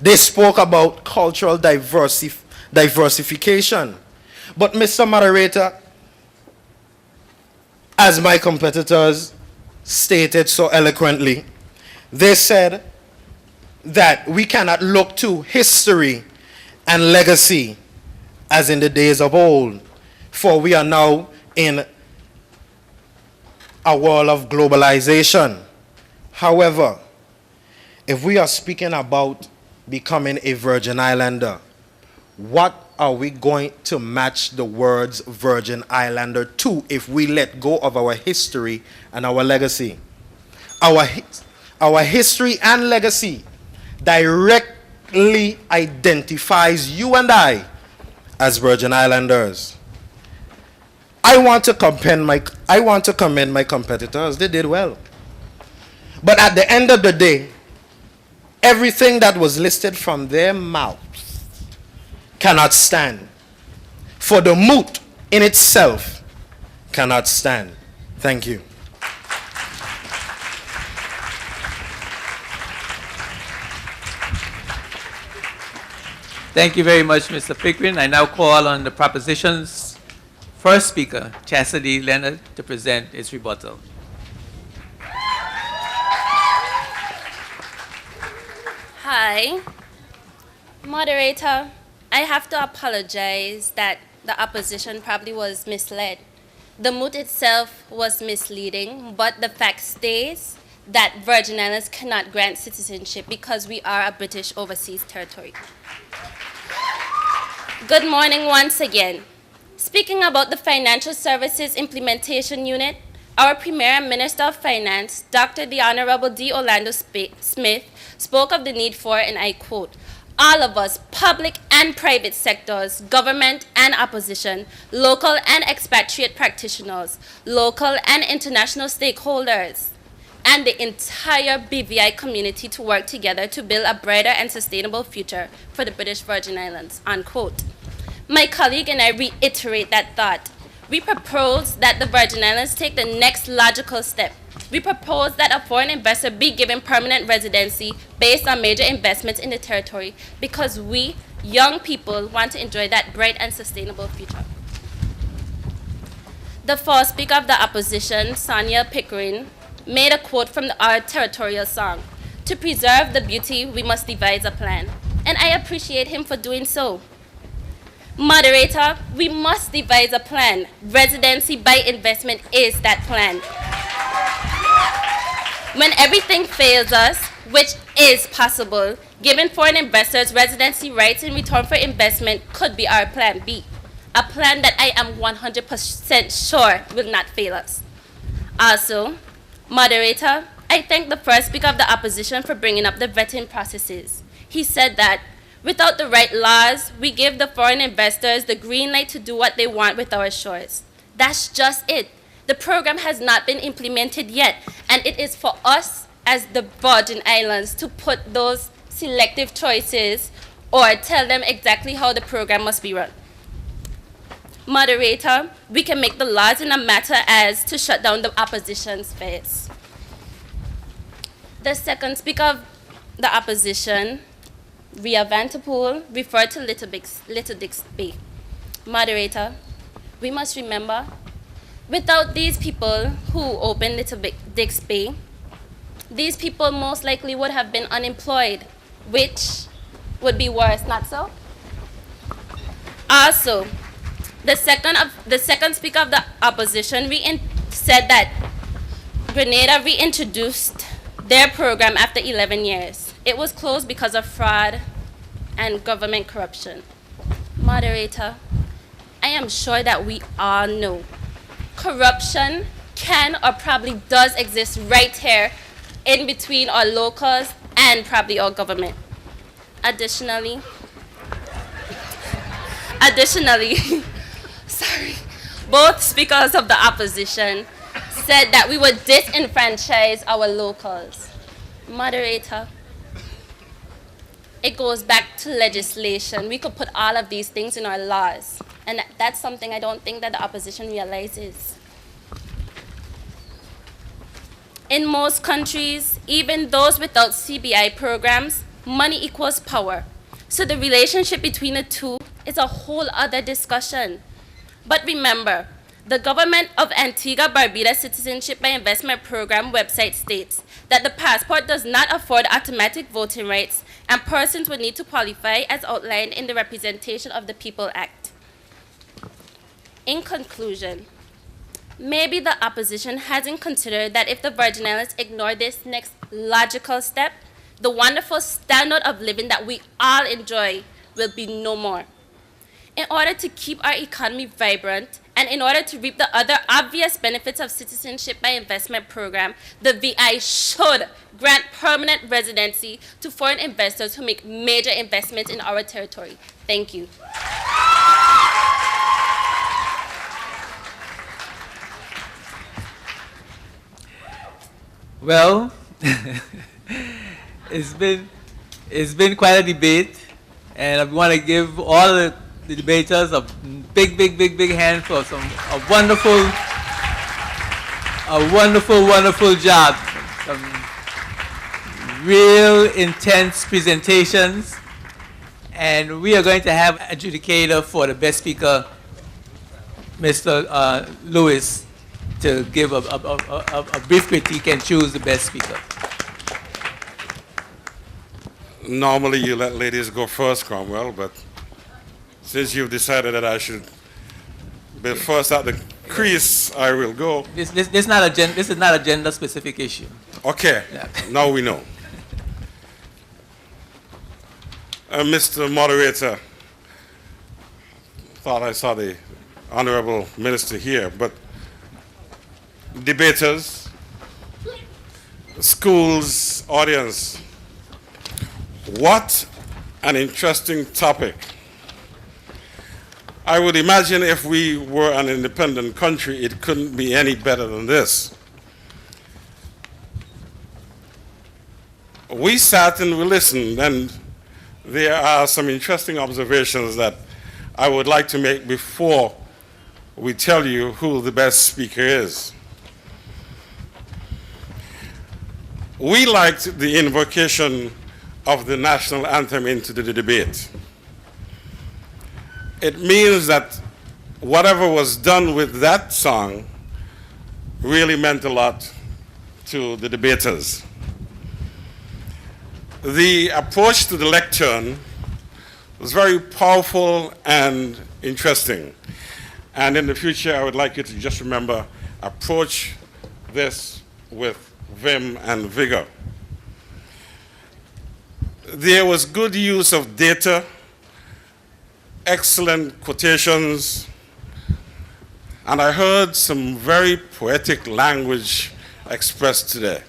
They spoke about cultural diversification. But Mr. Moderator, as my competitors stated so eloquently, they said that we cannot look to history and legacy as in the days of old, for we are now in a world of globalization. However, if we are speaking about becoming a Virgin Islander, what are we going to match the words Virgin Islander to if we let go of our history and our legacy? Our history and legacy directly identifies you and I as Virgin Islanders. I want to commend my competitors. They did well. But at the end of the day, everything that was listed from their mouths cannot stand. For the moot in itself cannot stand. Thank you. Thank you very much, Mr. Pickering. I now call on the proposition's first speaker, Chastity Leonard, to present its rebuttal. Hi. Moderator, I have to apologize that the opposition probably was misled. The moot itself was misleading, but the fact stays that Virgin Islands cannot grant citizenship because we are a British overseas territory. Good morning once again. Speaking about the Financial Services Implementation Unit, our Premier and Minister of Finance, Dr. the Honorable D. Orlando Smith, spoke of the need for, and I quote, all of us, public and private sectors, government and opposition, local and expatriate practitioners, local and international stakeholders, and the entire BVI community to work together to build a brighter and sustainable future for the British Virgin Islands, unquote. My colleague and I reiterate that thought. We propose that the Virgin Islands take the next logical step. We propose that a foreign investor be given permanent residency based on major investments in the territory because we, young people, want to enjoy that bright and sustainable future. The first speaker of the opposition, Sonia Pickering, made a quote from our territorial song. To preserve the beauty, we must devise a plan. And I appreciate him for doing so. Moderator, we must devise a plan. Residency by investment is that plan. When everything fails us, which is possible, giving foreign investors residency rights in return for investment could be our plan B. A plan that I am 100% sure will not fail us. Also, moderator, I thank the first speaker of the opposition for bringing up the vetting processes. He said that without the right laws, we give the foreign investors the green light to do what they want with our shores. That's just it. The program has not been implemented yet, and it is for us as the Virgin Islands to put those selective choices or tell them exactly how the program must be run. Moderator, we can make the laws in a matter as to shut down the opposition's face. The second speaker of the opposition, Ria Vanterpool, referred to Little Dix Bay. Moderator, we must remember, without these people who opened Little Dix Bay, these people most likely would have been unemployed, which would be worse, not so? Also, the second speaker of the opposition said that Grenada reintroduced their program after 11 years. It was closed because of fraud and government corruption. Moderator, I am sure that we all know corruption can or probably does exist right here in between our locals and probably our government. Additionally, sorry, both speakers of the opposition said that we would disenfranchise our locals. Moderator, it goes back to legislation. We could put all of these things in our laws, and that's something I don't think that the opposition realizes. In most countries, even those without CBI programs, money equals power. So the relationship between the two is a whole other discussion. But remember, the government of Antigua Barbuda Citizenship by Investment Program website states that the passport does not afford automatic voting rights and persons would need to qualify as outlined in the Representation of the People Act. In conclusion, maybe the opposition hasn't considered that if the Virgin Islands ignore this next logical step, the wonderful standard of living that we all enjoy will be no more. In order to keep our economy vibrant, and in order to reap the other obvious benefits of Citizenship by Investment Program, the VI should grant permanent residency to foreign investors who make major investments in our territory. Thank you. Well, it's been quite a debate, and I want to give all the debaters a big hand for a wonderful job. Some real intense presentations, and we are going to have an adjudicator for the best speaker, Mr. Lewis, to give a brief critique and choose the best speaker. Normally you let ladies go first, Cromwell, but since you've decided that I should be first at the crease, I will go. This is not a gender-specific issue. Okay, Yeah. now we know. Mr. Moderator, thought I saw the Honorable Minister here, but debaters, schools, audience, what an interesting topic. I would imagine if we were an independent country, it couldn't be any better than this. We sat and we listened, and there are some interesting observations that I would like to make before we tell you who the best speaker is. We liked the invocation of the national anthem into the debate. It means that whatever was done with that song really meant a lot to the debaters. The approach to the lectern was very powerful and interesting. And in the future, I would like you to just remember, approach this with vim and vigor. There was good use of data, excellent quotations, and I heard some very poetic language expressed today.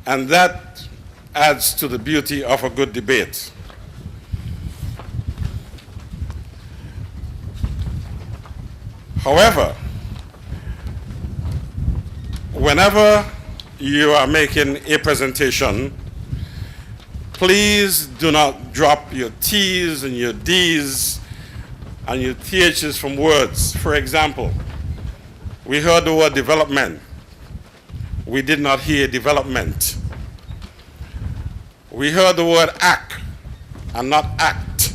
And that adds to the beauty of a good debate. However, whenever you are making a presentation, please do not drop your T's and your D's and your TH's from words. For example, we heard the word development. We did not hear development. We heard the word act and not act.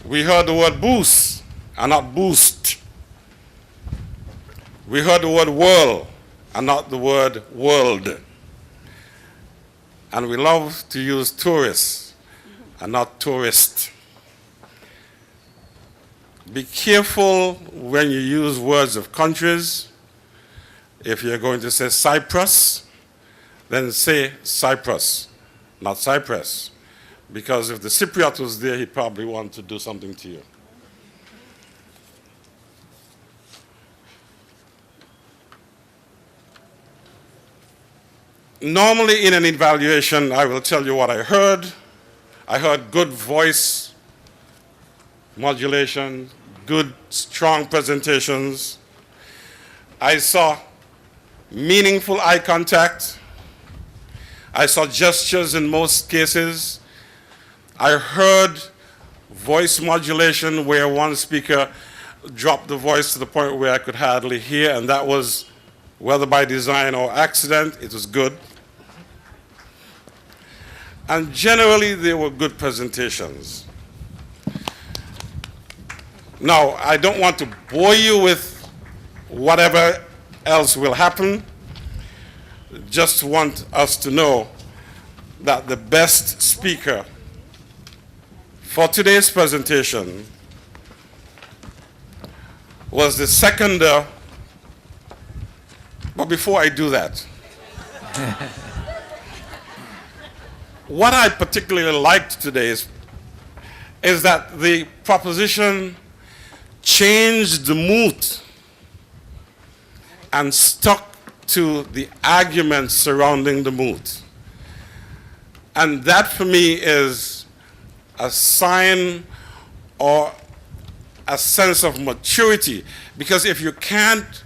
We heard the word boost and not boost. We heard the word world and not the word world. And we love to use tourists and not tourist. Be careful when you use words of countries. If you're going to say Cyprus, then say Cyprus, not Cyprus. Because if the Cypriot was there, he'd probably want to do something to you. Normally in an evaluation, I will tell you what I heard. I heard good voice modulation, good, strong presentations. I saw meaningful eye contact. I saw gestures in most cases. I heard voice modulation where one speaker dropped the voice to the point where I could hardly hear, and that was, whether by design or accident, it was good. And generally, they were good presentations. Now, I don't want to bore you with whatever else will happen. Just want us to know that the best speaker for today's presentation was the seconder. But before I do that, what I particularly liked today is that the proposition changed the mood and stuck to the arguments surrounding the mood. And that for me is a sign or a sense of maturity, because if you can't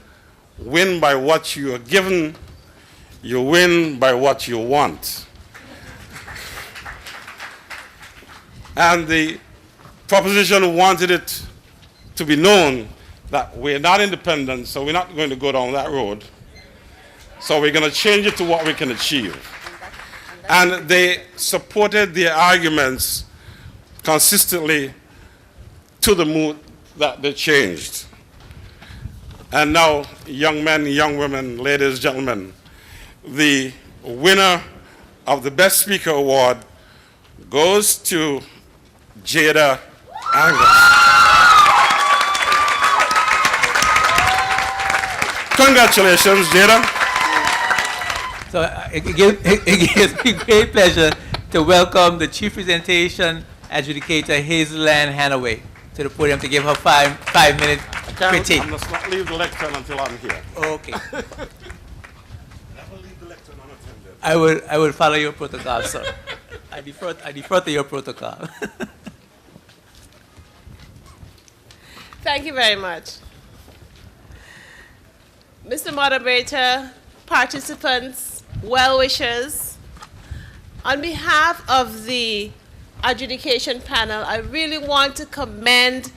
win by what you are given, you win by what you want. And the proposition wanted it to be known that we're not independent, so we're not going to go down that road. So we're going to change it to what we can achieve. And they supported their arguments consistently to the mood that they changed. And now, young men, young women, ladies, gentlemen, the winner of the Best Speaker Award goes to Jada Angus. Congratulations, Jada. So it gives me great pleasure to welcome the Chief Presentation Adjudicator Hazel Ann Hanaway to the podium to give her 5-minute critique. I must not leave the lectern until I'm here. Okay. Never leave the lectern unattended. I will follow your protocol, sir. I defer to your protocol. Thank you very much. Mr. Moderator, participants, well-wishers, on behalf of the adjudication panel, I really want to commend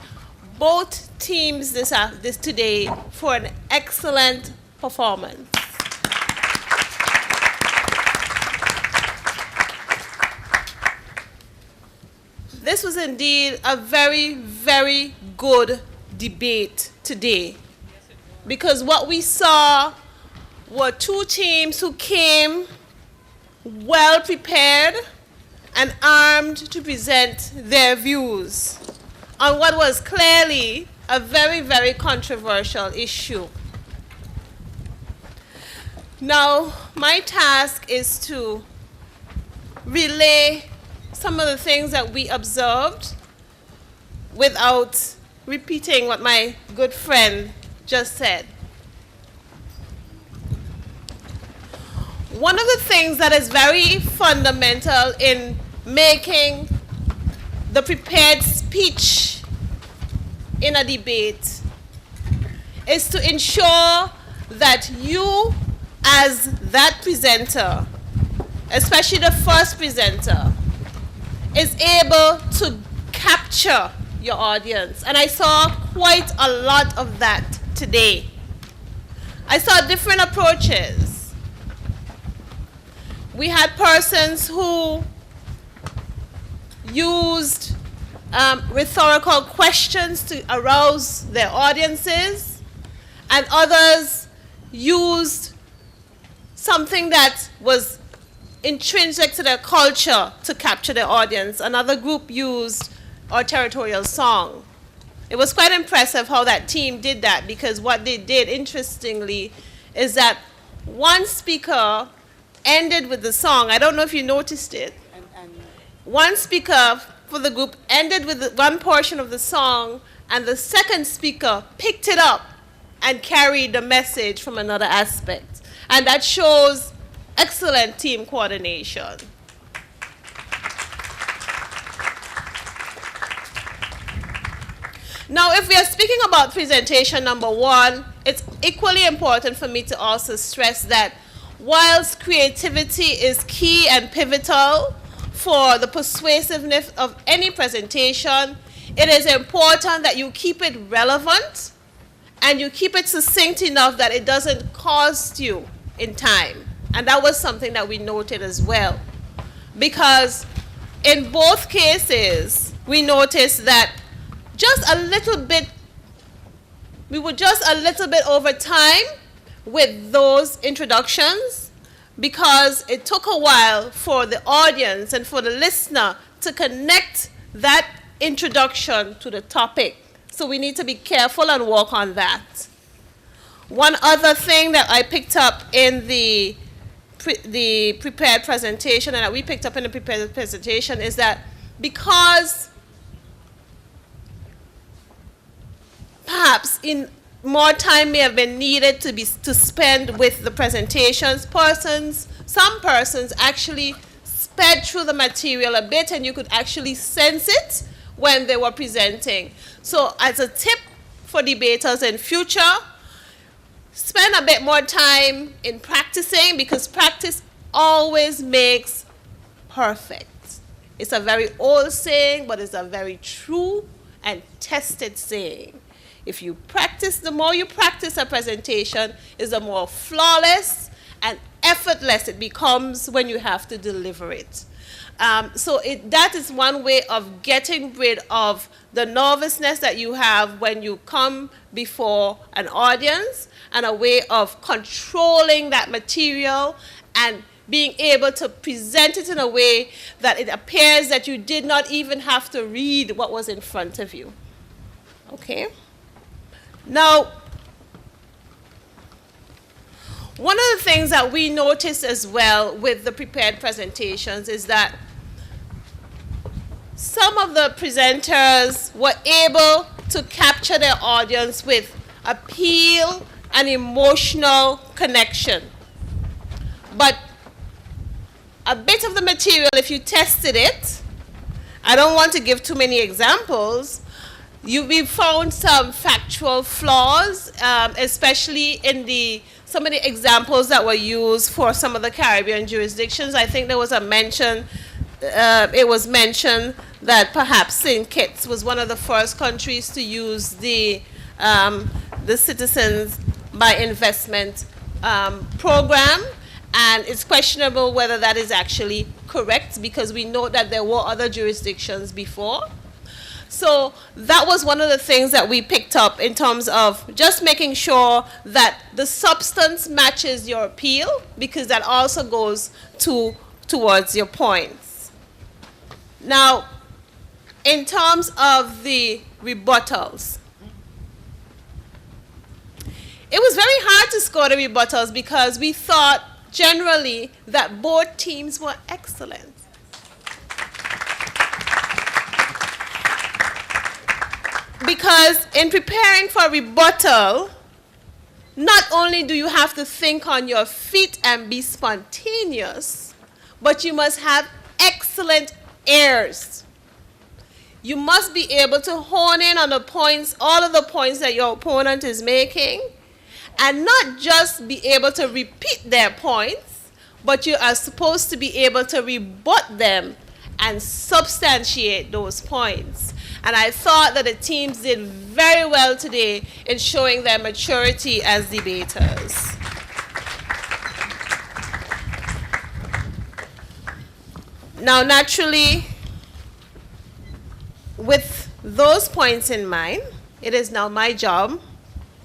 both teams this today for an excellent performance. This was indeed a very, very good debate today, because what we saw were two teams who came well prepared and armed to present their views on what was clearly a very, very controversial issue. Now, my task is to relay some of the things that we observed without repeating what my good friend just said. One of the things that is very fundamental in making the prepared speech in a debate is to ensure that you, as that presenter, especially the first presenter, is able to capture your audience. And I saw quite a lot of that today. I saw different approaches. We had persons who used rhetorical questions to arouse their audiences, and others used something that was intrinsic to their culture to capture their audience. Another group used our territorial song. It was quite impressive how that team did that, because what they did, interestingly, is that one speaker ended with the song. I don't know if you noticed it. One speaker for the group ended with one portion of the song, and the second speaker picked it up and carried the message from another aspect. And that shows excellent team coordination. Now, if we are speaking about presentation number one, it's equally important for me to also stress that whilst creativity is key and pivotal for the persuasiveness of any presentation, it is important that you keep it relevant and you keep it succinct enough that it doesn't cost you in time. And that was something that we noted as well. Because in both cases, we noticed that we were just a little bit over time with those introductions, because it took a while for the audience and for the listener to connect that introduction to the topic. So we need to be careful and work on that. One other thing that I picked up in the prepared presentation, and that we picked up in the prepared presentation, is that because perhaps more time may have been needed to spend with the presentations, some persons actually sped through the material a bit, and you could actually sense it when they were presenting. So as a tip for debaters in future, spend a bit more time in practicing, because practice always makes perfect. It's a very old saying, but it's a very true and tested saying. If you practice, the more you practice a presentation, is the more flawless and effortless it becomes when you have to deliver it. So that is one way of getting rid of the nervousness that you have when you come before an audience, and a way of controlling that material and being able to present it in a way that it appears that you did not even have to read what was in front of you. Okay? Now, one of the things that we noticed as well with the prepared presentations is that some of the presenters were able to capture their audience with appeal and emotional connection. But a bit of the material, if you tested it, I don't want to give too many examples, we found some factual flaws, especially in some of the examples that were used for some of the Caribbean jurisdictions. I think there was a mention, it was mentioned that perhaps St. Kitts was one of the first countries to use the Citizens by Investment program, and it's questionable whether that is actually correct, because we know that there were other jurisdictions before. So that was one of the things that we picked up in terms of just making sure that the substance matches your appeal, because that also goes to towards your points. Now, in terms of the rebuttals, it was very hard to score the rebuttals because we thought generally that both teams were excellent. Because in preparing for rebuttal, not only do you have to think on your feet and be spontaneous, but you must have excellent ears. You must be able to hone in on the points, all of the points that your opponent is making, and not just be able to repeat their points, but you are supposed to be able to rebut them and substantiate those points. And I thought that the teams did very well today in showing their maturity as debaters. Now, naturally, with those points in mind, it is now my job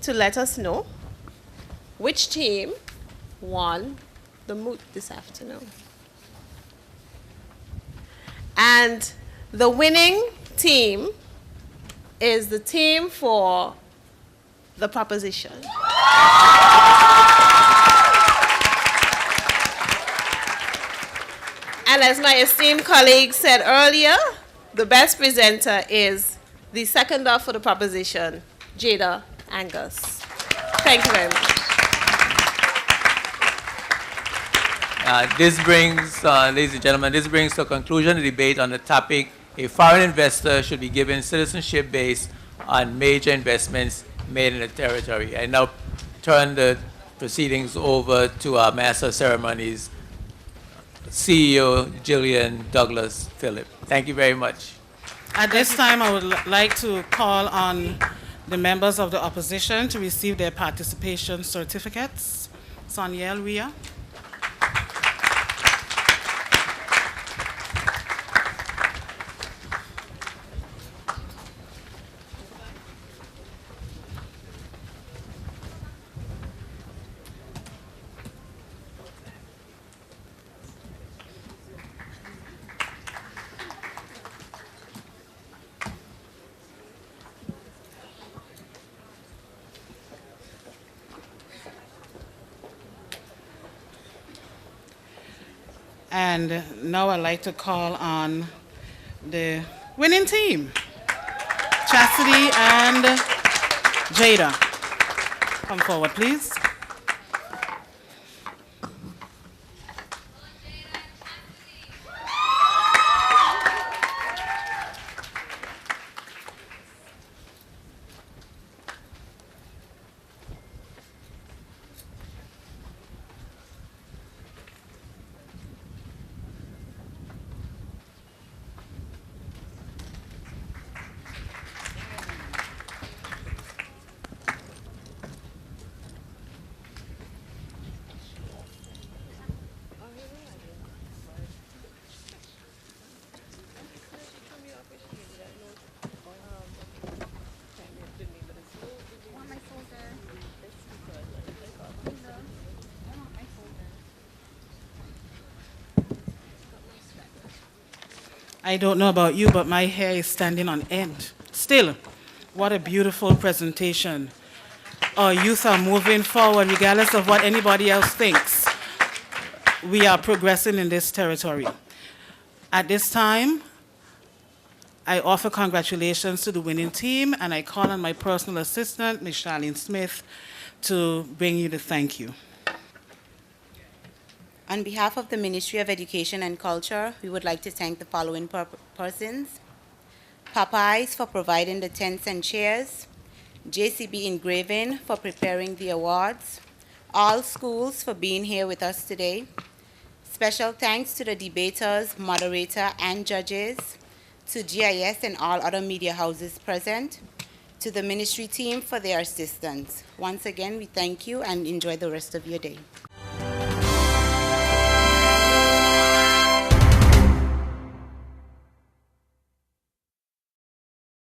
to let us know which team won the moot this afternoon. And the winning team is the team for the proposition. And as my esteemed colleague said earlier, the best presenter is the seconder for the proposition, Jada Angus. Thank you very much. This brings, ladies and gentlemen, this brings to a conclusion the debate on the topic, a foreign investor should be given citizenship based on major investments made in the territory. I now turn the proceedings over to our Master of Ceremonies, CEO Jillian Douglas Phillip. Thank you very much. At this time, I would like to call on the members of the opposition to receive their participation certificates. Soniel Ria. And now I'd like to call on the winning team, Chastity and Jada. Come forward, please. I don't know about you, but my hair is standing on end. Still, what a beautiful presentation. Our youth are moving forward regardless of what anybody else thinks. We are progressing in this territory. At this time, I offer congratulations to the winning team, and I call on my personal assistant, Ms. Charlene Smith, to bring you the thank you. On behalf of the Ministry of Education and Culture, we would like to thank the following persons. Popeyes for providing the tents and chairs, JCB Engraving for preparing the awards, all schools for being here with us today. Special thanks to the debaters, moderator, and judges, to GIS and all other media houses present, to the ministry team for their assistance. Once again, we thank you and enjoy the rest of your day.